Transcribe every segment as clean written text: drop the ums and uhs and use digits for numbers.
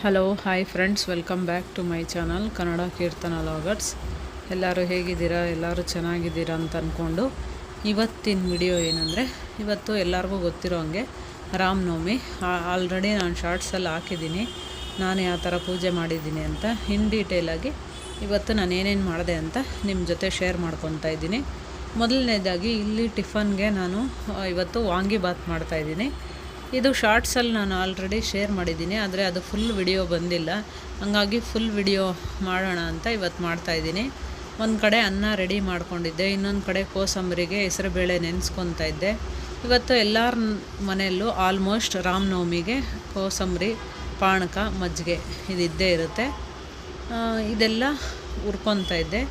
Hello hi friends, welcome back to my channel Kannada Keerthana loggers. ಎಲ್ಲರೂ ಹೇಗಿದ್ದೀರಾ? ಎಲ್ಲರೂ ಚೆನ್ನಾಗಿದ್ದೀರಾ ಅಂತ ಅಂದ್ಕೊಂಡು ಇವತ್ತಿನ ವಿಡಿಯೋ ಏನಂದರೆ, ಇವತ್ತು ಎಲ್ಲರಿಗೂ ಗೊತ್ತಿರೋ ಹಾಗೆ ರಾಮನವಮಿ. ಆಲ್ರೆಡಿ ನಾನು ಶಾರ್ಟ್ಸಲ್ಲಿ ಹಾಕಿದ್ದೀನಿ ನಾನು ಯಾವ ಥರ ಪೂಜೆ ಮಾಡಿದ್ದೀನಿ ಅಂತ. ಇನ್ ಡೀಟೇಲಾಗಿ ಇವತ್ತು ನಾನು ಏನೇನು ಮಾಡಿದೆ ಅಂತ ನಿಮ್ಮ ಜೊತೆ ಶೇರ್ ಮಾಡ್ಕೊತಾ ಇದ್ದೀನಿ. ಮೊದಲನೇದಾಗಿ ಇಲ್ಲಿ ಟಿಫನ್ಗೆ ನಾನು ಇವತ್ತು ವಾಂಗಿಬಾತ್ ಮಾಡ್ತಾಯಿದ್ದೀನಿ. ಇದು ಶಾರ್ಟ್ಸಲ್ಲಿ ನಾನು ಆಲ್ರೆಡಿ ಶೇರ್ ಮಾಡಿದ್ದೀನಿ, ಆದರೆ ಅದು ಫುಲ್ ವಿಡಿಯೋ ಬಂದಿಲ್ಲ. ಹಾಗಾಗಿ ಫುಲ್ ವಿಡಿಯೋ ಮಾಡೋಣ ಅಂತ ಇವತ್ತು ಮಾಡ್ತಾಯಿದ್ದೀನಿ. ಒಂದು ಕಡೆ ಅನ್ನ ರೆಡಿ ಮಾಡ್ಕೊಂಡಿದ್ದೆ, ಇನ್ನೊಂದು ಕಡೆ ಕೋಸಂಬರಿಗೆ ಹೆಸರುಬೇಳೆ ನೆನೆಸ್ಕೊತಾ ಇದ್ದೆ. ಇವತ್ತು ಎಲ್ಲರ ಮನೆಯಲ್ಲೂ ಆಲ್ಮೋಸ್ಟ್ ರಾಮನವಮಿಗೆ ಕೋಸಂಬರಿ, ಪಾನಕ, ಮಜ್ಜಿಗೆ ಇದಿದ್ದೇ ಇರುತ್ತೆ. ಇದೆಲ್ಲ ಹುರ್ಕೊತಾ ಇದ್ದೆ.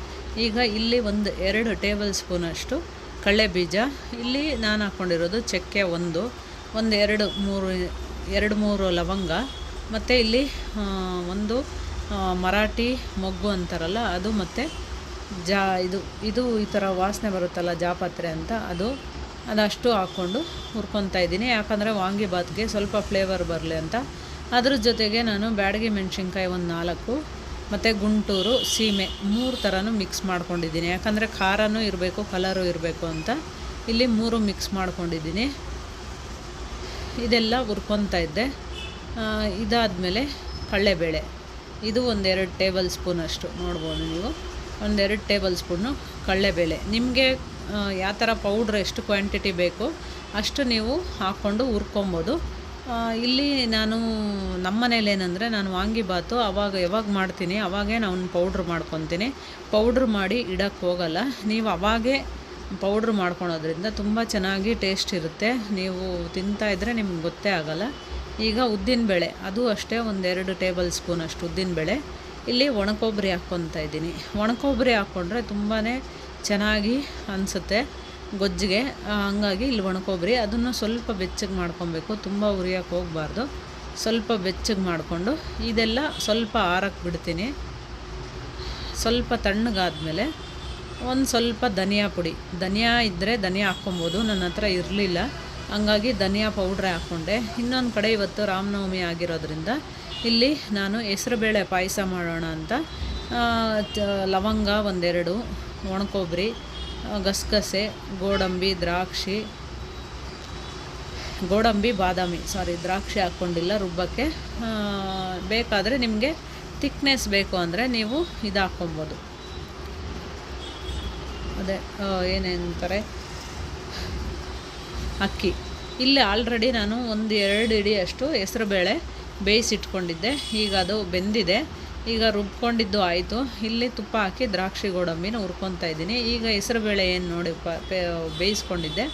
ಈಗ ಇಲ್ಲಿ 2 ಟೇಬಲ್ ಸ್ಪೂನಷ್ಟು ಕಡಲೆ ಬೀಜ, ಇಲ್ಲಿ ನಾನು ಹಾಕ್ಕೊಂಡಿರೋದು ಚಕ್ಕೆ ಒಂದು 2-3 ಲವಂಗ, ಮತ್ತು ಇಲ್ಲಿ ಒಂದು ಮರಾಠಿ ಮೊಗ್ಗು ಅಂತಾರಲ್ಲ ಅದು, ಮತ್ತು ಇದು ಈ ಥರ ವಾಸನೆ ಬರುತ್ತಲ್ಲ ಜಾಪತ್ರೆ ಅಂತ, ಅದಷ್ಟು ಹಾಕ್ಕೊಂಡು ಹುರ್ಕೊತಾ ಇದ್ದೀನಿ. ಯಾಕಂದರೆ ವಾಂಗಿಬಾತ್ಗೆ ಸ್ವಲ್ಪ ಫ್ಲೇವರ್ ಬರಲಿ ಅಂತ. ಅದ್ರ ಜೊತೆಗೆ ನಾನು ಬ್ಯಾಡಗಿ ಮೆಣಸಿನ್ಕಾಯಿ 4 ಮತ್ತು ಗುಂಟೂರು ಸೀಮೆ 3 ಥರನೂ ಮಿಕ್ಸ್ ಮಾಡ್ಕೊಂಡಿದ್ದೀನಿ. ಯಾಕಂದರೆ ಖಾರನೂ ಇರಬೇಕು, ಕಲರು ಇರಬೇಕು ಅಂತ ಇಲ್ಲಿ 3 ಮಿಕ್ಸ್ ಮಾಡ್ಕೊಂಡಿದ್ದೀನಿ. ಇದೆಲ್ಲ ಹುರ್ಕೊತಾ ಇದ್ದೆ. ಇದಾದಮೇಲೆ ಕಡಲೆಬೇಳೆ, ಇದು 2 ಟೇಬಲ್ ಸ್ಪೂನಷ್ಟು ನೋಡ್ಬೋದು ನೀವು. 2 ಟೇಬಲ್ ಸ್ಪೂನು ಕಡಲೆಬೇಳೆ. ನಿಮಗೆ ಯಾವ ಥರ ಪೌಡ್ರ್ ಎಷ್ಟು ಕ್ವಾಂಟಿಟಿ ಬೇಕು ಅಷ್ಟು ನೀವು ಹಾಕ್ಕೊಂಡು ಹುರ್ಕೊಬೋದು. ಇಲ್ಲಿ ನಾನು ನಮ್ಮ ಮನೇಲಿ ಏನಂದರೆ, ನಾನು ವಾಂಗಿಬಾತು ಯಾವಾಗ ಮಾಡ್ತೀನಿ ಅವಾಗೇ ನಾನು ಪೌಡ್ರ್ ಮಾಡ್ಕೊತೀನಿ. ಪೌಡ್ರ್ ಮಾಡಿ ಇಡೋಕ್ಕೆ ಹೋಗಲ್ಲ. ನೀವು ಅವಾಗೇ ಪೌಡ್ರ್ ಮಾಡ್ಕೊಳೋದ್ರಿಂದ ತುಂಬ ಚೆನ್ನಾಗಿ ಟೇಸ್ಟ್ ಇರುತ್ತೆ. ನೀವು ತಿಂತಾಯಿದ್ರೆ ನಿಮ್ಗೆ ಗೊತ್ತೇ ಆಗೋಲ್ಲ. ಈಗ ಉದ್ದಿನಬೇಳೆ, ಅದು ಅಷ್ಟೇ 2 ಟೇಬಲ್ ಸ್ಪೂನಷ್ಟು ಉದ್ದಿನಬೇಳೆ. ಇಲ್ಲಿ ಒಣಕೊಬ್ಬರಿ ಹಾಕ್ಕೊತಾ ಇದ್ದೀನಿ. ಒಣಕೊಬ್ಬರಿ ಹಾಕ್ಕೊಂಡ್ರೆ ತುಂಬಾ ಚೆನ್ನಾಗಿ ಅನಿಸುತ್ತೆ ಗೊಜ್ಜಿಗೆ. ಹಂಗಾಗಿ ಇಲ್ಲಿ ಒಣಕೊಬ್ಬರಿ, ಅದನ್ನು ಸ್ವಲ್ಪ ಬೆಚ್ಚಗೆ ಮಾಡ್ಕೊಬೇಕು, ತುಂಬ ಉರಿಯೋಕ್ಕೆ ಹೋಗಬಾರ್ದು. ಸ್ವಲ್ಪ ಬೆಚ್ಚಗೆ ಮಾಡಿಕೊಂಡು ಇದೆಲ್ಲ ಸ್ವಲ್ಪ ಆರಕ್ಕೆ ಬಿಡ್ತೀನಿ. ಸ್ವಲ್ಪ ತಣ್ಣಗಾದ್ಮೇಲೆ ಒಂದು ಸ್ವಲ್ಪ ಧನಿಯಾ ಪುಡಿ, ಧನಿಯಾ ಇದ್ದರೆ ಧನಿಯಾ ಹಾಕ್ಕೊಬೋದು, ನನ್ನ ಹತ್ರ ಇರಲಿಲ್ಲ, ಹಂಗಾಗಿ ಧನಿಯಾ ಪೌಡ್ರೆ ಹಾಕ್ಕೊಂಡೆ. ಇನ್ನೊಂದು ಕಡೆ ಇವತ್ತು ರಾಮನವಮಿ ಆಗಿರೋದ್ರಿಂದ ಇಲ್ಲಿ ನಾನು ಹೆಸರುಬೇಳೆ ಪಾಯಸ ಮಾಡೋಣ ಅಂತ ಲವಂಗ 2, ಒಣಕೊಬ್ಬರಿ, ಗಸಗಸೆ, ಬಾದಾಮಿ ದ್ರಾಕ್ಷಿ ಹಾಕ್ಕೊಂಡಿಲ್ಲ ರುಬ್ಬಕ್ಕೆ. ಬೇಕಾದರೆ ನಿಮಗೆ ತಿಕ್ನೆಸ್ ಬೇಕು ಅಂದರೆ ನೀವು ಇದು ಹಾಕ್ಕೊಬೋದು, ಅದೇ ಏನೇಂತಾರೆ ಅಕ್ಕಿ. ಇಲ್ಲಿ ಆಲ್ರೆಡಿ ನಾನು 1-2 ಇಡಿಯಷ್ಟು ಹೆಸರುಬೇಳೆ ಬೇಯಿಸಿಟ್ಕೊಂಡಿದ್ದೆ. ಈಗ ಅದು ಬೆಂದಿದೆ. ಈಗ ರುಬ್ಕೊಂಡಿದ್ದು ಆಯಿತು. ಇಲ್ಲಿ ತುಪ್ಪ ಹಾಕಿ ದ್ರಾಕ್ಷಿ ಗೋಡಂಬಿನ ಹುರ್ಕೊತಾ ಇದ್ದೀನಿ. ಈಗ ಹೆಸರುಬೇಳೆ ಏನು ನೋಡಿ ಬೇಯಿಸ್ಕೊಂಡಿದ್ದೆ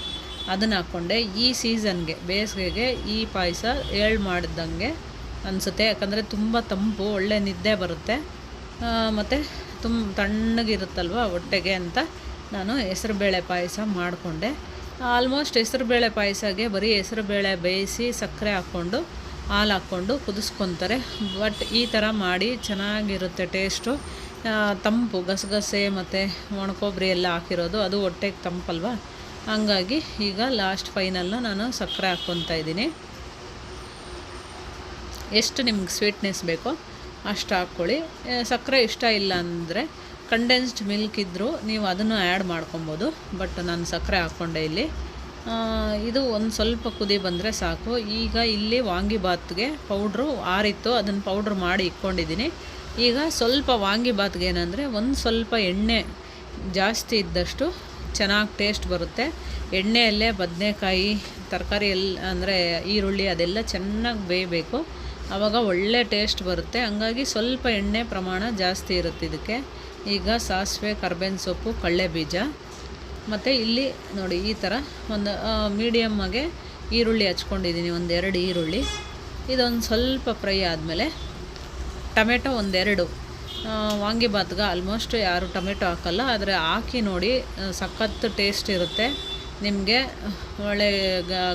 ಅದನ್ನು ಹಾಕ್ಕೊಂಡೆ. ಈ ಸೀಸನ್ಗೆ, ಬೇಸಿಗೆಗೆ ಈ ಪಾಯಸ ಮಾಡಿದಂಗೆ ಅನಿಸುತ್ತೆ. ಯಾಕಂದರೆ ತುಂಬ ತಂಪು, ಒಳ್ಳೆ ನಿದ್ದೆ ಬರುತ್ತೆ, ಮತ್ತು ತಣ್ಣಗಿರುತ್ತಲ್ವ ಹೊಟ್ಟೆಗೆ ಅಂತ ನಾನು ಹೆಸರುಬೇಳೆ ಪಾಯಸ ಮಾಡಿಕೊಂಡೆ. ಆಲ್ಮೋಸ್ಟ್ ಹೆಸರುಬೇಳೆ ಪಾಯಸಗೆ ಬರೀ ಹೆಸರುಬೇಳೆ ಬೇಯಿಸಿ ಸಕ್ಕರೆ ಹಾಕ್ಕೊಂಡು ಹಾಲು ಹಾಕ್ಕೊಂಡು ಕುದಿಸ್ಕೊತಾರೆ. ಬಟ್ ಈ ಥರ ಮಾಡಿ ಚೆನ್ನಾಗಿರುತ್ತೆ ಟೇಸ್ಟು. ತಂಪು, ಗಸಗಸೆ ಮತ್ತು ಒಣಕೊಬ್ಬರಿ ಎಲ್ಲ ಹಾಕಿರೋದು, ಅದು ಹೊಟ್ಟೆಗೆ ತಂಪಲ್ವ. ಹಂಗಾಗಿ ಈಗ ಲಾಸ್ಟ್ ಫೈನಲ್ನ ನಾನು ಸಕ್ಕರೆ ಹಾಕ್ಕೊತಾ ಇದ್ದೀನಿ. ಎಷ್ಟು ನಿಮ್ಗೆ ಸ್ವೀಟ್ನೆಸ್ ಬೇಕೋ ಅಷ್ಟು ಹಾಕ್ಕೊಳ್ಳಿ. ಸಕ್ಕರೆ ಇಷ್ಟ ಇಲ್ಲ ಅಂದರೆ ಕಂಡೆನ್ಸ್ಡ್ ಮಿಲ್ಕ್ ಇದ್ದರೂ ನೀವು ಅದನ್ನು ಆ್ಯಡ್ ಮಾಡ್ಕೊಬೋದು. ಬಟ್ ನಾನು ಸಕ್ಕರೆ ಹಾಕ್ಕೊಂಡೆ ಇಲ್ಲಿ. ಇದು ಒಂದು ಸ್ವಲ್ಪ ಕುದಿ ಬಂದರೆ ಸಾಕು. ಈಗ ಇಲ್ಲಿ ವಾಂಗಿಬಾತ್ಗೆ ಪೌಡ್ರು ಆರಿತ್ತು, ಅದನ್ನು ಪೌಡ್ರ್ ಮಾಡಿ ಇಟ್ಕೊಂಡಿದ್ದೀನಿ. ಈಗ ಸ್ವಲ್ಪ ವಾಂಗಿಬಾತ್ಗೆ ಏನಂದರೆ ಸ್ವಲ್ಪ ಎಣ್ಣೆ ಜಾಸ್ತಿ ಇದ್ದಷ್ಟು ಚೆನ್ನಾಗಿ ಟೇಸ್ಟ್ ಬರುತ್ತೆ. ಎಣ್ಣೆಯಲ್ಲೇ ಬದನೆಕಾಯಿ, ತರಕಾರಿ ಅಂದರೆ ಈರುಳ್ಳಿ ಅದೆಲ್ಲ ಚೆನ್ನಾಗಿ ಬೇಯಬೇಕು, ಆವಾಗ ಒಳ್ಳೆ ಟೇಸ್ಟ್ ಬರುತ್ತೆ. ಹಂಗಾಗಿ ಸ್ವಲ್ಪ ಎಣ್ಣೆ ಪ್ರಮಾಣ ಜಾಸ್ತಿ ಇರುತ್ತೆ ಇದಕ್ಕೆ. ಈಗ ಸಾಸಿವೆ, ಕರ್ಬೇವಿನ ಸೊಪ್ಪು, ಕಡಲೆ ಬೀಜ, ಮತ್ತು ಇಲ್ಲಿ ನೋಡಿ ಈ ಥರ ಒಂದು ಮೀಡಿಯಮ್ಮಾಗೆ ಈರುಳ್ಳಿ ಹಚ್ಕೊಂಡಿದ್ದೀನಿ, 2 ಈರುಳ್ಳಿ. ಇದೊಂದು ಸ್ವಲ್ಪ ಫ್ರೈ ಆದಮೇಲೆ ಟೊಮೆಟೊ 2. ವಾಂಗಿಬಾತ್ಗೆ ಆಲ್ಮೋಸ್ಟ್ ಯಾರು ಟೊಮೆಟೊ ಹಾಕಲ್ಲ, ಆದರೆ ಹಾಕಿ ನೋಡಿ, ಸಖತ್ತು ಟೇಸ್ಟ್ ಇರುತ್ತೆ. ನಿಮಗೆ ಒಳ್ಳೆ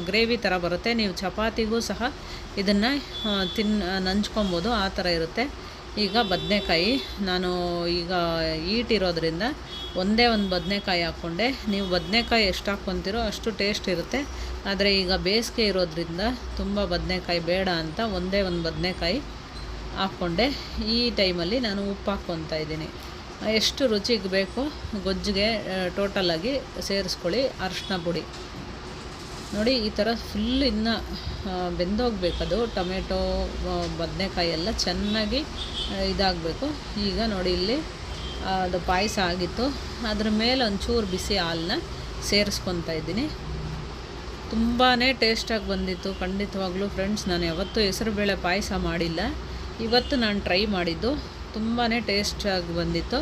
ಗ್ರೇವಿ ಥರ ಬರುತ್ತೆ. ನೀವು ಚಪಾತಿಗೂ ಸಹ ಇದನ್ನು ನಂಚ್ಕೊಬೋದು, ಆ ಥರ ಇರುತ್ತೆ. ಈಗ ಬದನೆಕಾಯಿ, ನಾನು ಈಗ ಇರೋದ್ರಿಂದ ಒಂದೇ ಒಂದು ಬದನೆಕಾಯಿ ಹಾಕ್ಕೊಂಡೆ. ನೀವು ಬದನೆಕಾಯಿ ಎಷ್ಟು ಹಾಕ್ಕೊತೀರೋ ಅಷ್ಟು ಟೇಸ್ಟ್ ಇರುತ್ತೆ. ಆದರೆ ಈಗ ಬೇಸಿಗೆ ಇರೋದ್ರಿಂದ ತುಂಬ ಬದನೆಕಾಯಿ ಬೇಡ ಅಂತ ಒಂದೇ ಒಂದು ಬದನೆಕಾಯಿ ಹಾಕ್ಕೊಂಡೆ. ಈ ಟೈಮಲ್ಲಿ ನಾನು ಉಪ್ಪು ಹಾಕ್ಕೊತಾ ಇದ್ದೀನಿ. ಎಷ್ಟು ರುಚಿಗೆ ಬೇಕೋ ಗೊಜ್ಜಿಗೆ ಟೋಟಲಾಗಿ ಸೇರಿಸ್ಕೊಳ್ಳಿ. ಅರಿಶಿನ ಪುಡಿ ನೋಡಿ, ಈ ಥರ ಫುಲ್ ಇನ್ನು ಬೆಂದೋಗ್ಬೇಕದು. ಟೊಮೆಟೊ ಬದನೆಕಾಯಿ ಎಲ್ಲ ಚೆನ್ನಾಗಿ ಇದಾಗಬೇಕು. ಈಗ ನೋಡಿ ಇಲ್ಲಿ ಅದು ಪಾಯಸ ಆಗಿತ್ತು. ಅದ್ರ ಮೇಲೆ ಒಂಚೂರು ಬಿಸಿ ಹಾಲನ್ನ ಸೇರಿಸ್ಕೊತಾ ಇದ್ದೀನಿ. ತುಂಬಾ ಟೇಸ್ಟಾಗಿ ಬಂದಿತ್ತು ಖಂಡಿತವಾಗ್ಲೂ ಫ್ರೆಂಡ್ಸ್. ನಾನು ಯಾವತ್ತೂ ಹೆಸರುಬೇಳೆ ಪಾಯಸ ಮಾಡಿಲ್ಲ, ಇವತ್ತು ನಾನು ಟ್ರೈ ಮಾಡಿದ್ದು. ತುಂಬಾ ಟೇಸ್ಟಾಗಿ ಬಂದಿತ್ತು,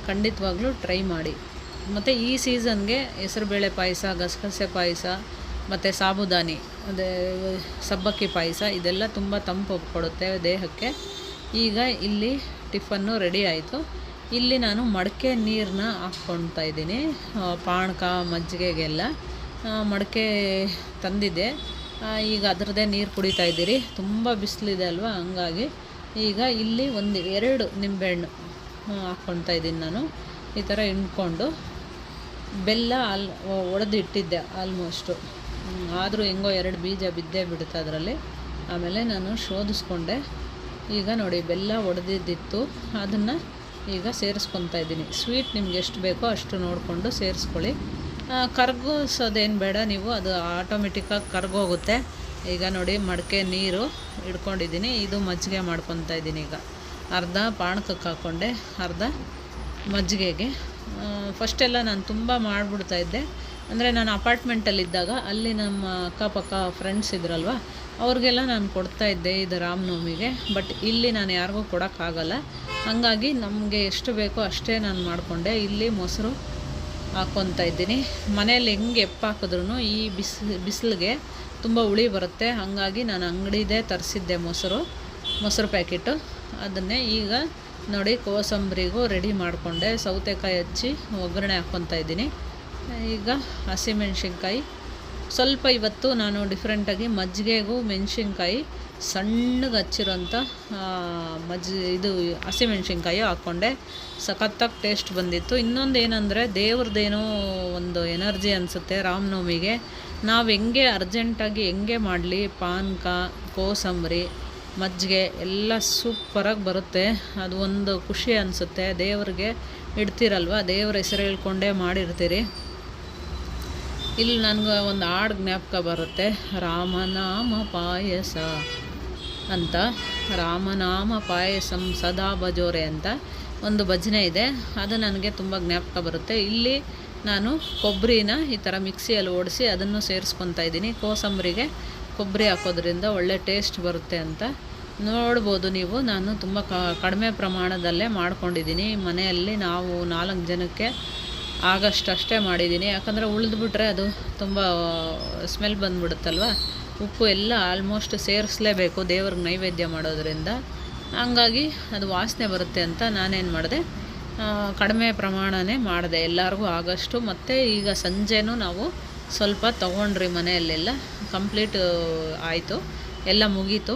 ಖಂಡಿತವಾಗ್ಲೂ ಟ್ರೈ ಮಾಡಿ. ಮತ್ತು ಈ ಸೀಸನ್ಗೆ ಹೆಸರುಬೇಳೆ ಪಾಯಸ, ಗಸಗಸೆ ಪಾಯಸ ಮತ್ತು ಸಾಬುದಾನಿ ಅದೇ ಸಬ್ಬಕ್ಕಿ ಪಾಯಸ ಇದೆಲ್ಲ ತುಂಬ ತಂಪು ಕೊಡುತ್ತೆ ದೇಹಕ್ಕೆ. ಈಗ ಇಲ್ಲಿ ಟಿಫನ್ನು ರೆಡಿ ಆಯಿತು. ಇಲ್ಲಿ ನಾನು ಮಡಕೆ ನೀರನ್ನ ಹಾಕ್ಕೊಳ್ತಾ ಇದ್ದೀನಿ. ಪಾನಕ ಮಜ್ಜಿಗೆಗೆಲ್ಲ ಮಡಕೆ ತಂದಿದ್ದೆ. ಈಗ ಅದರದ್ದೇ ನೀರು ಕುಡಿತಾ ಇದ್ದೀರಿ. ತುಂಬ ಬಿಸಿಲಿದೆ ಅಲ್ವಾ, ಹಂಗಾಗಿ ಈಗ ಇಲ್ಲಿ 2 ನಿಂಬೆಹಣ್ಣು ಹಾಕ್ಕೊಳ್ತಾ ಇದ್ದೀನಿ ನಾನು. ಈ ಥರ ಹಿಂಡ್ಕೊಂಡು ಬೆಲ್ಲ ಒಡೆದಿಟ್ಟಿದ್ದೆ ಆಲ್ಮೋಸ್ಟು, ಆದರೂ ಹೆಂಗೋ 2 ಬೀಜ ಬಿದ್ದೇ ಬಿಡುತ್ತೆ ಅದರಲ್ಲಿ. ಆಮೇಲೆ ನಾನು ಶೋಧಿಸ್ಕೊಂಡೆ. ಈಗ ನೋಡಿ ಬೆಲ್ಲ ಒಡೆದಿದ್ದಿತ್ತು, ಅದನ್ನು ಈಗ ಸೇರಿಸ್ಕೊತಾ ಇದ್ದೀನಿ. ಸ್ವೀಟ್ ನಿಮ್ಗೆ ಎಷ್ಟು ಬೇಕೋ ಅಷ್ಟು ನೋಡಿಕೊಂಡು ಸೇರಿಸ್ಕೊಳ್ಳಿ. ಕರಗಿಸೋದೇನು ಬೇಡ ನೀವು, ಅದು ಆಟೋಮೆಟಿಕ್ಕಾಗಿ ಕರಗೋಗುತ್ತೆ. ಈಗ ನೋಡಿ ಮಡಕೆ ನೀರು ಇಟ್ಕೊಂಡಿದ್ದೀನಿ. ಇದು ಮಜ್ಜಿಗೆ ಮಾಡ್ಕೊತಾ ಇದ್ದೀನಿ. ಈಗ ಅರ್ಧ ಪಾನಕಕ್ಕೆ ಹಾಕ್ಕೊಂಡೆ, ಅರ್ಧ ಮಜ್ಜಿಗೆಗೆ. ಫಸ್ಟೆಲ್ಲ ನಾನು ತುಂಬ ಮಾಡಿಬಿಡ್ತಾಯಿದ್ದೆ. ಅಂದರೆ ನಾನು ಅಪಾರ್ಟ್ಮೆಂಟಲ್ಲಿದ್ದಾಗ ಅಲ್ಲಿ ನಮ್ಮ ಅಕ್ಕಪಕ್ಕ ಫ್ರೆಂಡ್ಸ್ ಇದ್ರಲ್ವ, ಅವ್ರಿಗೆಲ್ಲ ನಾನು ಕೊಡ್ತಾಯಿದ್ದೆ ಇದು ರಾಮನವಮಿಗೆ. ಬಟ್ ಇಲ್ಲಿ ನಾನು ಯಾರಿಗೂ ಕೊಡೋಕ್ಕಾಗಲ್ಲ, ಹಾಗಾಗಿ ನಮಗೆ ಎಷ್ಟು ಬೇಕೋ ಅಷ್ಟೇ ನಾನು ಮಾಡಿಕೊಂಡೆ. ಇಲ್ಲಿ ಮೊಸರು ಹಾಕ್ಕೊತಾ ಇದ್ದೀನಿ. ಮನೇಲಿ ಹೆಂಗೆ ಹಾಕಿದ್ರೂ ಈ ಬಿಸಿಲಿಗೆ ತುಂಬ ಹುಳಿ ಬರುತ್ತೆ, ಹಾಗಾಗಿ ನಾನು ಅಂಗಡಿದೇ ತರಿಸಿದ್ದೆ ಮೊಸರು ಪ್ಯಾಕೆಟು. ಅದನ್ನೇ ಈಗ ನೋಡಿ ಕೋಸಂಬರಿಗೂ ರೆಡಿ ಮಾಡಿಕೊಂಡೆ. ಸೌತೆಕಾಯಿ ಹಚ್ಚಿ ಒಗ್ಗರಣೆ ಹಾಕ್ಕೊತಾ ಇದ್ದೀನಿ. ಈಗ ಹಸಿಮೆಣ್ಸಿನ್ಕಾಯಿ ಸ್ವಲ್ಪ ಇವತ್ತು ನಾನು ಡಿಫ್ರೆಂಟಾಗಿ ಮಜ್ಜಿಗೆಗೂ ಮೆಣಸಿನ್ಕಾಯಿ ಸಣ್ಣಗೆ ಹಚ್ಚಿರೋಂಥ ಇದು ಹಸಿಮೆಣ್ಸಿನ್ಕಾಯಿ ಹಾಕ್ಕೊಂಡೆ. ಸಖತ್ತಾಗಿ ಟೇಸ್ಟ್ ಬಂದಿತ್ತು. ಇನ್ನೊಂದು ಏನಂದರೆ ದೇವ್ರದ್ದೇನೋ ಒಂದು ಎನರ್ಜಿ ಅನಿಸುತ್ತೆ ರಾಮನವಮಿಗೆ. ನಾವು ಹೆಂಗೆ ಅರ್ಜೆಂಟಾಗಿ ಹೆಂಗೆ ಮಾಡಲಿ, ಪಾನಕ ಕೋಸಂಬರಿ ಮಜ್ಜಿಗೆ ಎಲ್ಲ ಸೂಪರಾಗಿ ಬರುತ್ತೆ. ಅದು ಒಂದು ಖುಷಿ ಅನಿಸುತ್ತೆ. ದೇವ್ರಿಗೆ ಇಡ್ತೀರಲ್ವ, ದೇವ್ರ ಹೆಸರು ಹೇಳ್ಕೊಂಡೇ ಮಾಡಿರ್ತೀರಿ. ಇಲ್ಲಿ ನನಗೆ ಒಂದು ಹಾಡು ಜ್ಞಾಪಕ ಬರುತ್ತೆ, ರಾಮನಾಮ ಪಾಯಸ ಅಂತ. ರಾಮನಾಮ ಪಾಯಸಂ ಸದಾ ಭಜೋರೆ ಅಂತ ಒಂದು ಭಜನೆ ಇದೆ, ಅದು ನನಗೆ ತುಂಬ ಜ್ಞಾಪಕ ಬರುತ್ತೆ. ಇಲ್ಲಿ ನಾನು ಕೊಬ್ಬರಿನ ಈ ಥರ ಮಿಕ್ಸಿಯಲ್ಲಿ ಓಡಿಸಿ ಅದನ್ನು ಸೇರಿಸ್ಕೊತಾ ಇದ್ದೀನಿ. ಕೋಸಂಬರಿಗೆ ಕೊಬ್ಬರಿ ಹಾಕೋದ್ರಿಂದ ಒಳ್ಳೆ ಟೇಸ್ಟ್ ಬರುತ್ತೆ ಅಂತ ನೋಡ್ಬೋದು ನೀವು. ನಾನು ತುಂಬ ಕಡಿಮೆ ಪ್ರಮಾಣದಲ್ಲೇ ಮಾಡ್ಕೊಂಡಿದ್ದೀನಿ. ಮನೆಯಲ್ಲಿ ನಾವು 4 ಜನಕ್ಕೆ ಆಗಷ್ಟೇ ಮಾಡಿದ್ದೀನಿ. ಯಾಕಂದರೆ ಉಳಿದ್ಬಿಟ್ರೆ ಅದು ತುಂಬ ಸ್ಮೆಲ್ ಬಂದುಬಿಡುತ್ತಲ್ವ. ಉಪ್ಪು ಎಲ್ಲ ಆಲ್ಮೋಸ್ಟ್ ಸೇರಿಸಲೇಬೇಕು ದೇವ್ರಿಗೆ ನೈವೇದ್ಯ ಮಾಡೋದ್ರಿಂದ, ಹಂಗಾಗಿ ಅದು ವಾಸನೆ ಬರುತ್ತೆ ಅಂತ ನಾನೇನು ಮಾಡಿದೆ, ಕಡಿಮೆ ಪ್ರಮಾಣನೇ ಮಾಡಿದೆ ಎಲ್ಲರಿಗೂ ಆಗಷ್ಟು. ಮತ್ತು ಈಗ ಸಂಜೆನೂ ನಾವು ಸ್ವಲ್ಪ ತೊಗೊಂಡ್ರಿ, ಮನೆಯಲ್ಲೆಲ್ಲ ಕಂಪ್ಲೀಟ್ ಆಯಿತು, ಎಲ್ಲ ಮುಗೀತು.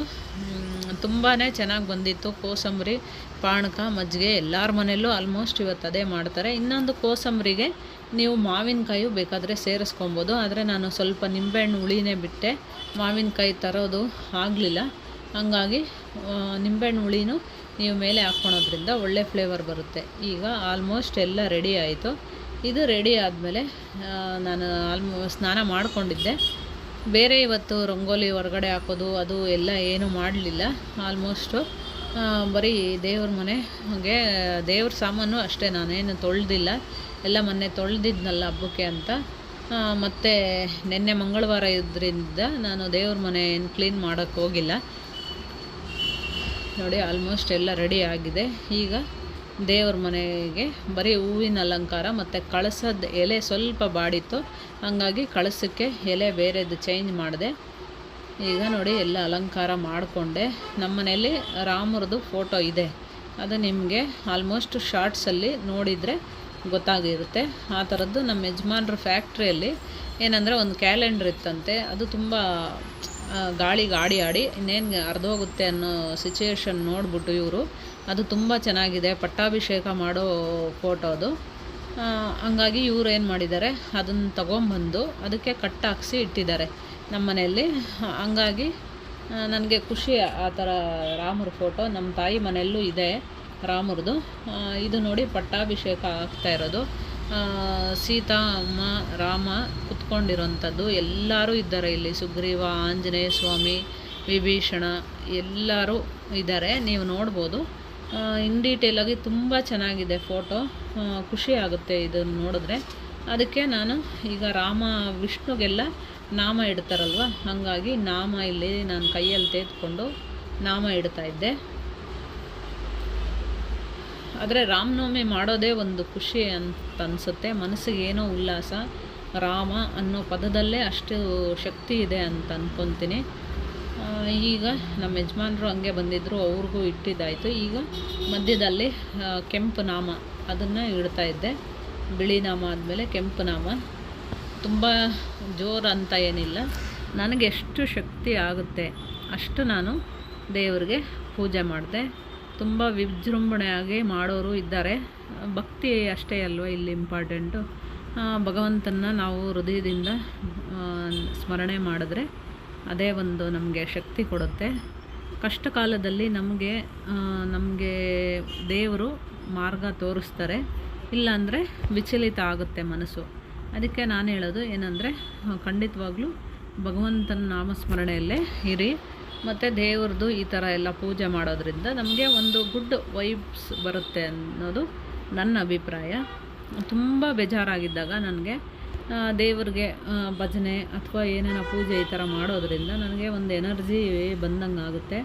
ತುಂಬಾ ಚೆನ್ನಾಗಿ ಬಂದಿತ್ತು ಕೋಸಂಬರಿ, ಪಾನಕ ಮಜ್ಜಿಗೆ. ಎಲ್ಲರ ಮನೆಯಲ್ಲೂ ಆಲ್ಮೋಸ್ಟ್ ಇವತ್ತು ಅದೇ ಮಾಡ್ತಾರೆ. ಇನ್ನೊಂದು ಕೋಸಂಬರಿಗೆ ನೀವು ಮಾವಿನಕಾಯಿ ಬೇಕಾದರೆ ಸೇರಿಸ್ಕೊಬೋದು, ಆದರೆ ನಾನು ಸ್ವಲ್ಪ ನಿಂಬೆಹಣ್ಣು ಹುಳಿನೇ ಬಿಟ್ಟೆ, ಮಾವಿನಕಾಯಿ ತರೋದು ಆಗಲಿಲ್ಲ. ಹಂಗಾಗಿ ನಿಂಬೆಹಣ್ಣು ಹುಳಿನೂ ನೀವು ಮೇಲೆ ಹಾಕ್ಕೊಳೋದ್ರಿಂದ ಒಳ್ಳೆ ಫ್ಲೇವರ್ ಬರುತ್ತೆ. ಈಗ ಆಲ್ಮೋಸ್ಟ್ ಎಲ್ಲ ರೆಡಿ ಆಯಿತು. ಇದು ರೆಡಿ ಆದಮೇಲೆ ನಾನು ಸ್ನಾನ ಮಾಡ್ಕೊಂಡಿದ್ದೆ. ಬೇರೆ ಇವತ್ತು ರಂಗೋಲಿ ಹೊರಗಡೆ ಹಾಕೋದು ಅದು ಎಲ್ಲ ಏನೂ ಮಾಡಲಿಲ್ಲ. ಆಲ್ಮೋಸ್ಟು ಬರೀ ದೇವ್ರ ಮನೆಗೆ ದೇವ್ರ ಸಾಮಾನು ಅಷ್ಟೇ, ನಾನೇನು ತೊಳೆದಿಲ್ಲ. ಎಲ್ಲ ಮೊನ್ನೆ ತೊಳೆದಿದ್ನಲ್ಲ ಹಬ್ಬಕ್ಕೆ ಅಂತ. ಮತ್ತು ನಿನ್ನೆ ಮಂಗಳವಾರ ಇದ್ರಿಂದ ನಾನು ದೇವ್ರ ಮನೆ ಏನು ಕ್ಲೀನ್ ಮಾಡೋಕ್ಕೆ ಹೋಗಿಲ್ಲ. ನೋಡಿ ಆಲ್ಮೋಸ್ಟ್ ಎಲ್ಲ ರೆಡಿ ಆಗಿದೆ. ಈಗ ದೇವ್ರ ಮನೆಗೆ ಬರೀ ಹೂವಿನ ಅಲಂಕಾರ ಮತ್ತು ಕಳಸದ ಎಲೆ ಸ್ವಲ್ಪ ಬಾಡಿತ್ತು, ಹಾಗಾಗಿ ಕಳಸಕ್ಕೆ ಎಲೆ ಬೇರೆದು ಚೇಂಜ್ ಮಾಡಿದೆ. ಈಗ ನೋಡಿ ಎಲ್ಲ ಅಲಂಕಾರ ಮಾಡಿಕೊಂಡೆ. ನಮ್ಮ ಮನೇಲಿ ರಾಮರದು ಫೋಟೋ ಇದೆ, ಅದು ನಿಮಗೆ ಆಲ್ಮೋಸ್ಟ್ ಶಾರ್ಟ್ಸಲ್ಲಿ ನೋಡಿದರೆ ಗೊತ್ತಾಗಿರುತ್ತೆ. ಆ ಥರದ್ದು ನಮ್ಮ ಯಜಮಾನ್ರ ಫ್ಯಾಕ್ಟ್ರಿಯಲ್ಲಿ ಏನಂದರೆ ಒಂದು ಕ್ಯಾಲೆಂಡ್ರ್ ಇತ್ತಂತೆ, ಅದು ತುಂಬ ಗಾಳಿಗೆ ಆಡಿ ಇನ್ನೇನು ಅರ್ಧೋಗುತ್ತೆ ಅನ್ನೋ ಸಿಚುವೇಶನ್ ನೋಡಿಬಿಟ್ಟು ಇವರು ಅದು ತುಂಬ ಚೆನ್ನಾಗಿದೆ, ಪಟ್ಟಾಭಿಷೇಕ ಮಾಡೋ ಫೋಟೋ ಅದು. ಹಂಗಾಗಿ ಇವ್ರು ಏನು ಮಾಡಿದ್ದಾರೆ, ಅದನ್ನು ತೊಗೊಂಬಂದು ಅದಕ್ಕೆ ಕಟ್ಟಾಕಿಸಿ ಇಟ್ಟಿದ್ದಾರೆ ನಮ್ಮ ಮನೆಯಲ್ಲಿ. ಹಂಗಾಗಿ ನನಗೆ ಖುಷಿ ಆ ಥರ ರಾಮರ ಫೋಟೋ. ನಮ್ಮ ತಾಯಿ ಮನೆಯಲ್ಲೂ ಇದೆ ರಾಮರದು. ಇದು ನೋಡಿ ಪಟ್ಟಾಭಿಷೇಕ ಆಗ್ತಾ ಇರೋದು. ಸೀತಾ ಅಮ್ಮ ರಾಮ ಕುತ್ಕೊಂಡಿರೋಂಥದ್ದು. ಎಲ್ಲರೂ ಇದ್ದಾರೆ ಇಲ್ಲಿ. ಸುಗ್ರೀವ, ಆಂಜನೇಯ ಸ್ವಾಮಿ, ವಿಭೀಷಣ ಎಲ್ಲರೂ ಇದ್ದಾರೆ, ನೀವು ನೋಡ್ಬೋದು. ಇನ್ ಡೀಟೇಲಾಗಿ ತುಂಬ ಚೆನ್ನಾಗಿದೆ ಫೋಟೋ. ಖುಷಿ ಆಗುತ್ತೆ ಇದನ್ನು ನೋಡಿದ್ರೆ. ಅದಕ್ಕೆ ನಾನು ಈಗ ರಾಮ ವಿಷ್ಣುಗೆಲ್ಲ ನಾಮ ಇಡ್ತಾರಲ್ವ, ಹಾಗಾಗಿ ನಾಮ ಇಲ್ಲಿ ನಾನು ಕೈಯಲ್ಲಿ ತೆಗೆದುಕೊಂಡು ನಾಮ ಇಡ್ತಾ ಇದ್ದೆ. ಆದರೆ ರಾಮನವಮಿ ಮಾಡೋದೇ ಒಂದು ಖುಷಿ ಅಂತ ಅನಿಸುತ್ತೆ. ಮನಸ್ಸಿಗೆ ಏನೋ ಉಲ್ಲಾಸ. ರಾಮ ಅನ್ನೋ ಪದದಲ್ಲೇ ಅಷ್ಟು ಶಕ್ತಿ ಇದೆ ಅಂತ ಅಂದ್ಕೊತೀನಿ. ಈಗ ನಮ್ಮ ಯಜಮಾನರು ಹಂಗೆ ಬಂದಿದ್ದರು, ಅವ್ರಿಗೂ ಇಟ್ಟಿದ್ದಾಯಿತು. ಈಗ ಮಧ್ಯದಲ್ಲಿ ಕೆಂಪು ನಾಮ ಅದನ್ನು ಇಡ್ತಾ ಇದ್ದೆ. ಬಿಳಿ ನಾಮ ಆದಮೇಲೆ ಕೆಂಪು ನಾಮ. ತುಂಬ ಜೋರು ಅಂತ ಏನಿಲ್ಲ, ನನಗೆ ಎಷ್ಟು ಶಕ್ತಿ ಆಗುತ್ತೆ ಅಷ್ಟು ನಾನು ದೇವರಿಗೆ ಪೂಜೆ ಮಾಡಿದೆ. ತುಂಬ ವಿಜೃಂಭಣೆಯಾಗಿ ಮಾಡೋರು ಇದ್ದಾರೆ. ಭಕ್ತಿ ಅಷ್ಟೇ ಅಲ್ವ ಇಲ್ಲಿ ಇಂಪಾರ್ಟೆಂಟು. ಭಗವಂತನ ನಾವು ಹೃದಯದಿಂದ ಸ್ಮರಣೆ ಮಾಡಿದ್ರೆ ಅದೇ ಒಂದು ನಮಗೆ ಶಕ್ತಿ ಕೊಡುತ್ತೆ. ಕಷ್ಟ ಕಾಲದಲ್ಲಿ ನಮಗೆ ದೇವರು ಮಾರ್ಗ ತೋರಿಸ್ತಾರೆ, ಇಲ್ಲಾಂದರೆ ವಿಚಲಿತ ಆಗುತ್ತೆ ಮನಸ್ಸು. ಅದಕ್ಕೆ ನಾನು ಹೇಳೋದು ಏನಂದರೆ, ಖಂಡಿತವಾಗ್ಲೂ ಭಗವಂತನ ನಾಮಸ್ಮರಣೆಯಲ್ಲೇ ಇರಿ. ಮತ್ತು ದೇವ್ರದ್ದು ಈ ಥರ ಎಲ್ಲ ಪೂಜೆ ಮಾಡೋದ್ರಿಂದ ನಮಗೆ ಒಂದು ಗುಡ್ ವೈಬ್ಸ್ ಬರುತ್ತೆ ಅನ್ನೋದು ನನ್ನ ಅಭಿಪ್ರಾಯ. ತುಂಬ ಬೇಜಾರಾಗಿದ್ದಾಗ ನನಗೆ ದೇವ್ರಿಗೆ ಭಜನೆ ಅಥವಾ ಏನೇನೋ ಪೂಜೆ ಈ ಥರ ಮಾಡೋದ್ರಿಂದ ನನಗೆ ಒಂದು ಎನರ್ಜಿ ಬಂದಂಗೆ ಆಗುತ್ತೆ.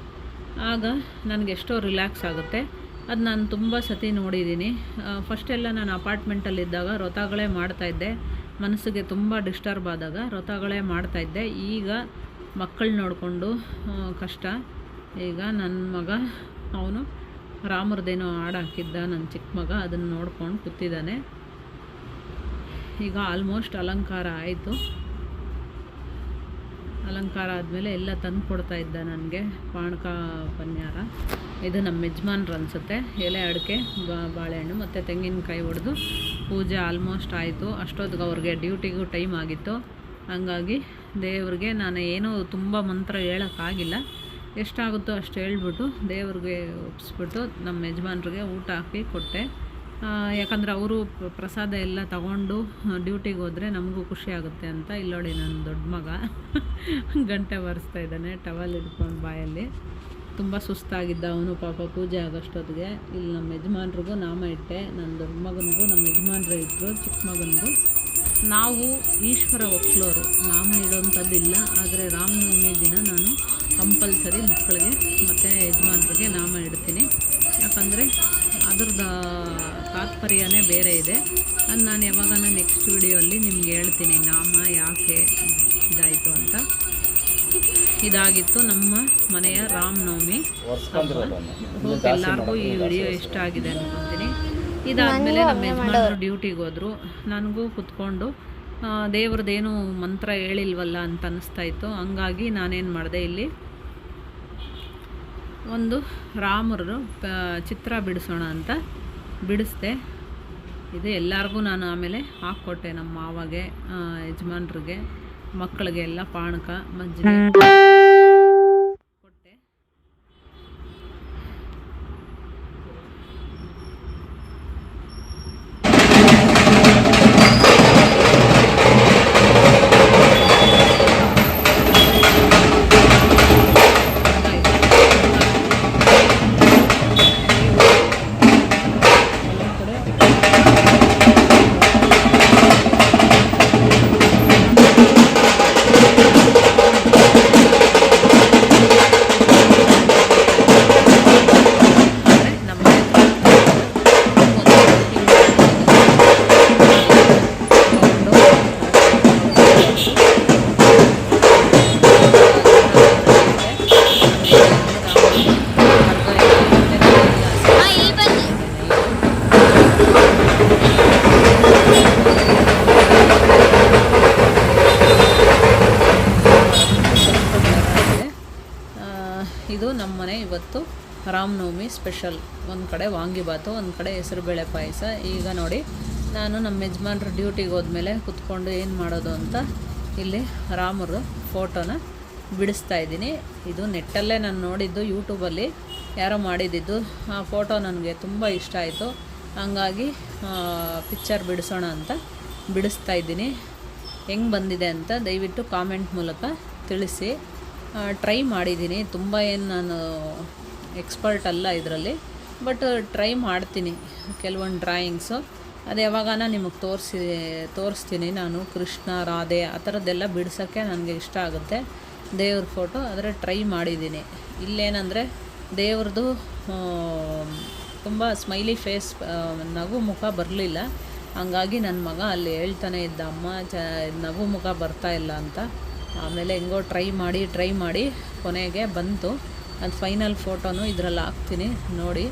ಆಗ ನನಗೆ ಎಷ್ಟೋ ರಿಲ್ಯಾಕ್ಸ್ ಆಗುತ್ತೆ. ಅದು ನಾನು ತುಂಬ ಸತಿ ನೋಡಿದ್ದೀನಿ. ಫಸ್ಟೆಲ್ಲ ನಾನು ಅಪಾರ್ಟ್ಮೆಂಟಲ್ಲಿದ್ದಾಗ ವ್ರತಗಳೇ ಮಾಡ್ತಾಯಿದ್ದೆ. ಮನಸ್ಸಿಗೆ ತುಂಬ ಡಿಸ್ಟರ್ಬ್ ಆದಾಗ ವ್ರತಗಳೇ ಮಾಡ್ತಾಯಿದ್ದೆ. ಈಗ ಮಕ್ಕಳು ನೋಡಿಕೊಂಡು ಕಷ್ಟ. ಈಗ ನನ್ನ ಮಗ ಅವನು ರಾಮರದೇನೋ ಹಾಡು ಹಾಕಿದ್ದ, ನನ್ನ ಚಿಕ್ಕ ಮಗ, ಅದನ್ನು ನೋಡ್ಕೊಂಡು ಕೂತಿದ್ದಾನೆ. ಈಗ ಆಲ್ಮೋಸ್ಟ್ ಅಲಂಕಾರ ಆಯಿತು. ಅಲಂಕಾರ ಆದಮೇಲೆ ಎಲ್ಲ ತಂದು ಕೊಡ್ತಾ ಇದ್ದ ನನಗೆ ಪಾನಕ ಪನ್ಯಾರ. ಇದು ನಮ್ಮ ಯಜಮಾನ್ರು ಅನಿಸುತ್ತೆ. ಎಲೆ ಅಡಿಕೆ, ಬಾಳೆಹಣ್ಣು ಮತ್ತು ತೆಂಗಿನಕಾಯಿ ಹೊಡೆದು ಪೂಜೆ ಆಲ್ಮೋಸ್ಟ್ ಆಯಿತು. ಅಷ್ಟೊತ್ತಿಗೆ ಅವ್ರಿಗೆ ಡ್ಯೂಟಿಗೂ ಟೈಮ್ ಆಗಿತ್ತು. ಹಂಗಾಗಿ ದೇವ್ರಿಗೆ ನಾನು ಏನೂ ತುಂಬ ಮಂತ್ರ ಹೇಳೋಕ್ಕಾಗಿಲ್ಲ. ಎಷ್ಟಾಗುತ್ತೋ ಅಷ್ಟು ಹೇಳ್ಬಿಟ್ಟು ದೇವ್ರಿಗೆ ಒಪ್ಪಿಸ್ಬಿಟ್ಟು ನಮ್ಮ ಯಜಮಾನ್ರಿಗೆ ಊಟ ಹಾಕಿ ಕೊಟ್ಟೆ. ಯಾಕಂದರೆ ಅವರು ಪ್ರಸಾದ ಎಲ್ಲ ತಗೊಂಡು ಡ್ಯೂಟಿಗೆ ಹೋದರೆ ನಮಗೂ ಖುಷಿ ಆಗುತ್ತೆ ಅಂತ. ಇಲ್ಲೋಡಿ ನನ್ನ ದೊಡ್ಡ ಮಗ ಗಂಟೆ ಬಾರಿಸ್ತಾ ಇದ್ದಾನೆ ಟವಲ್ ಹಿಡ್ಕೊಂಡು ಬಾಯಲ್ಲಿ. ತುಂಬ ಸುಸ್ತಾಗಿದ್ದ ಅವನು ಪಾಪ. ಪೂಜೆ ಆಗೋಷ್ಟೊತ್ತಿಗೆ ಇಲ್ಲಿ ನಮ್ಮ ಯಜಮಾನ್ರಿಗೂ ನಾಮ ಇಟ್ಟೆ. ನನ್ನ ದೊಡ್ಡ ಮಗನಿಗೂ ನಮ್ಮ ಯಜಮಾನ್ರು ಇಟ್ಟರು, ಚಿಕ್ಕ ಮಗನಿಗೂ. ನಾವು ಈಶ್ವರ ಒಕ್ಲೋರು, ನಾಮ ಇಡೋವಂಥದ್ದಿಲ್ಲ. ಆದರೆ ರಾಮನವಮಿ ದಿನ ನಾನು ಕಂಪಲ್ಸರಿ ಮಕ್ಕಳಿಗೆ ಮತ್ತು ಯಜಮಾನ್ರಿಗೆ ನಾಮ ಇಡ್ತೀನಿ. ಯಾಕಂದರೆ ಅದ್ರದ್ದು ತಾತ್ಪರ್ಯನೇ ಬೇರೆ ಇದೆ. ಅದು ನಾನು ಯಾವಾಗಾನ ನೆಕ್ಸ್ಟ್ ವಿಡಿಯೋಲ್ಲಿ ನಿಮ್ಗೆ ಹೇಳ್ತೀನಿ ನಾಮ ಯಾಕೆ ಇದಾಯಿತು ಅಂತ. ಇದಾಗಿತ್ತು ನಮ್ಮ ಮನೆಯ ರಾಮನವಮಿ ಹಬ್ಬ. ಹೋಗಿ ಎಲ್ಲರಿಗೂ ಈ ವಿಡಿಯೋ ಇಷ್ಟ ಆಗಿದೆ ಅನ್ಕೊತೀನಿ. ಇದಾದಮೇಲೆ ನಮ್ಮ ಯಜಮಾನರು ಡ್ಯೂಟಿಗೆ ಹೋದರು. ನನಗೂ ಕೂತ್ಕೊಂಡು ದೇವ್ರದ್ದೇನು ಮಂತ್ರ ಹೇಳಿಲ್ವಲ್ಲ ಅಂತ ಅನ್ನಿಸ್ತಾಯಿತ್ತು. ಹಂಗಾಗಿ ನಾನೇನು ಮಾಡಿದೆ, ಇಲ್ಲಿ ಒಂದು ರಾಮರು ಚಿತ್ರ ಬಿಡಿಸೋಣ ಅಂತ ಬಿಡಿಸ್ದೆ. ಇದು ಎಲ್ಲರಿಗೂ ನಾನು ಆಮೇಲೆ ಹಾಕ್ಕೊಟ್ಟೆ. ನಮ್ಮ ಮಾವಗೆ, ಯಜಮಾನ್ರಿಗೆ, ಮಕ್ಕಳಿಗೆ ಎಲ್ಲ ಪಾನಕ ಮಜ್ಜಿಗೆ ಕೊಟ್ಟೆ. ಇದು ನಮ್ಮನೆ ಇವತ್ತು ರಾಮನವಮಿ ಸ್ಪೆಷಲ್. ಒಂದು ಕಡೆ ವಾಂಗಿಬಾತು, ಒಂದು ಕಡೆ ಹೆಸರುಬೇಳೆ ಪಾಯಸ. ಈಗ ನೋಡಿ, ನಾನು ನಮ್ಮ ಯಜಮಾನ್ರು ಡ್ಯೂಟಿಗೆ ಹೋದ್ಮೇಲೆ ಕುತ್ಕೊಂಡು ಏನು ಮಾಡೋದು ಅಂತ ಇಲ್ಲಿ ರಾಮರ ಫೋಟೋನ ಬಿಡಿಸ್ತಾ ಇದ್ದೀನಿ. ಇದು ನೆಟ್ಟಲ್ಲೇ ನಾನು ನೋಡಿದ್ದು, ಯೂಟ್ಯೂಬಲ್ಲಿ ಯಾರೋ ಮಾಡಿದ್ದು. ಆ ಫೋಟೋ ನನಗೆ ತುಂಬ ಇಷ್ಟ ಆಯಿತು, ಹಂಗಾಗಿ ಪಿಕ್ಚರ್ ಬಿಡಿಸೋಣ ಅಂತ ಬಿಡಿಸ್ತಾ ಇದ್ದೀನಿ. ಹೆಂಗೆ ಬಂದಿದೆ ಅಂತ ದಯವಿಟ್ಟು ಕಾಮೆಂಟ್ ಮೂಲಕ ತಿಳಿಸಿ. ಟ್ರೈ ಮಾಡಿದ್ದೀನಿ, ತುಂಬ ಏನು ನಾನು ಎಕ್ಸ್ಪರ್ಟ್ ಅಲ್ಲ ಇದರಲ್ಲಿ, ಬಟ್ ಟ್ರೈ ಮಾಡ್ತೀನಿ ಕೆಲವೊಂದು ಡ್ರಾಯಿಂಗ್ಸು. ಅದು ಯಾವಾಗಾನ ನಿಮಗೆ ತೋರಿಸ್ತೀನಿ. ನಾನು ಕೃಷ್ಣ, ರಾಧೆ ಆ ಥರದ್ದೆಲ್ಲ ಬಿಡ್ಸೋಕ್ಕೆ ನನಗೆ ಇಷ್ಟ ಆಗುತ್ತೆ, ದೇವ್ರ ಫೋಟೋ. ಆದರೆ ಟ್ರೈ ಮಾಡಿದ್ದೀನಿ. ಇಲ್ಲೇನಂದರೆ ದೇವ್ರದ್ದು ತುಂಬ ಸ್ಮೈಲಿ ಫೇಸ್, ನಗು ಮುಖ ಬರಲಿಲ್ಲ. ಹಂಗಾಗಿ ನನ್ನ ಮಗ ಅಲ್ಲಿ ಹೇಳ್ತಾನೆ ಇದ್ದ, ಅಮ್ಮ ನಗು ಮುಖ ಬರ್ತಾ ಇಲ್ಲ ಅಂತ. ಆಮೇಲೆ ಹೆಂಗೋ ಟ್ರೈ ಮಾಡಿ ಕೊನೆಗೆ ಬಂತು. ಅದು ಫೈನಲ್ ಫೋಟೋನು ಇದರಲ್ಲಿ ಹಾಕ್ತೀನಿ ನೋಡಿ.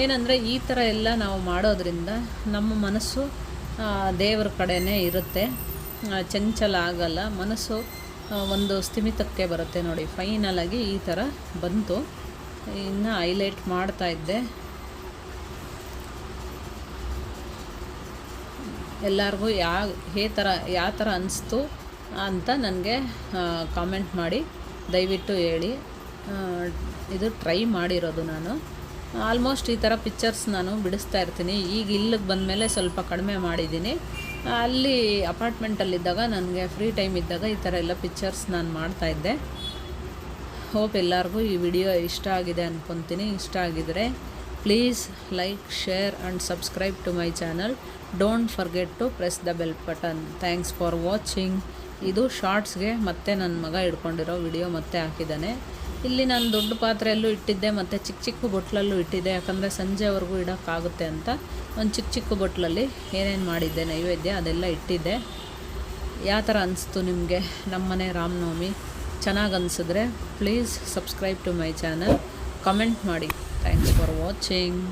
ಏನಂದರೆ ಈ ಥರ ಎಲ್ಲ ನಾವು ಮಾಡೋದ್ರಿಂದ ನಮ್ಮ ಮನಸ್ಸು ದೇವ್ರ ಕಡೆನೇ ಇರುತ್ತೆ, ಚಂಚಲ ಆಗಲ್ಲ, ಮನಸ್ಸು ಒಂದು ಸ್ಥಿಮಿತಕ್ಕೆ ಬರುತ್ತೆ ನೋಡಿ. ಫೈನಲಾಗಿ ಈ ಥರ ಬಂತು. ಇನ್ನು ಹೈಲೈಟ್ ಮಾಡ್ತಾಯಿದ್ದೆ. ಎಲ್ಲರಿಗೂ ಯಾವ ಥರ ಅನಿಸ್ತು ಅಂತ ನನಗೆ ಕಾಮೆಂಟ್ ಮಾಡಿ ದಯವಿಟ್ಟು ಹೇಳಿ. ಇದು ಟ್ರೈ ಮಾಡಿರೋದು ನಾನು. ಆಲ್ಮೋಸ್ಟ್ ಈ ಥರ ಪಿಕ್ಚರ್ಸ್ ನಾನು ಬಿಡಿಸ್ತಾ ಇರ್ತೀನಿ. ಈಗ ಇಲ್ಲಿಗೆ ಬಂದಮೇಲೆ ಸ್ವಲ್ಪ ಕಡಿಮೆ ಮಾಡಿದ್ದೀನಿ. ಅಲ್ಲಿ ಅಪಾರ್ಟ್ಮೆಂಟಲ್ಲಿದ್ದಾಗ ನನಗೆ ಫ್ರೀ ಟೈಮ್ ಇದ್ದಾಗ ಈ ಥರ ಎಲ್ಲ ಪಿಕ್ಚರ್ಸ್ ನಾನು ಮಾಡ್ತಾಯಿದ್ದೆ. ಹೋಪ್ ಎಲ್ಲರಿಗೂ ಈ ವಿಡಿಯೋ ಇಷ್ಟ ಆಗಿದೆ ಅಂದ್ಕೊತೀನಿ. ಇಷ್ಟ ಆಗಿದರೆ please like, share and subscribe to my channel. Don't forget to press the bell button. Thanks for watching. ಇದು ಶಾರ್ಟ್ಸ್ಗೆ ಮತ್ತೆ ನನ್ನ ಮಗ ಹಿಡ್ಕೊಂಡಿರೋ ವಿಡಿಯೋ ಮತ್ತೆ ಹಾಕಿದ್ದಾನೆ. ಇಲ್ಲಿ ನಾನು ದೊಡ್ಡ ಪಾತ್ರೆಯಲ್ಲೂ ಇಟ್ಟಿದ್ದೆ ಮತ್ತು ಚಿಕ್ಕ ಬೊಟ್ಲಲ್ಲೂ ಇಟ್ಟಿದ್ದೆ, ಯಾಕಂದರೆ ಸಂಜೆವರೆಗೂ ಇಡೋಕ್ಕಾಗುತ್ತೆ ಅಂತ. ಒಂದು ಚಿಕ್ಕ ಬೊಟ್ಲಲ್ಲಿ ಏನೇನು ಮಾಡಿದ್ದೆ ನೈವೇದ್ಯ ಅದೆಲ್ಲ ಇಟ್ಟಿದ್ದೆ. ಯಾವ ಥರ ಅನಿಸ್ತು ನಿಮಗೆ ನಮ್ಮನೆ ರಾಮನವಮಿ? ಚೆನ್ನಾಗಿ ಅನಿಸಿದ್ರೆ please subscribe to my channel, comment ಮಾಡಿ. Thanks for watching.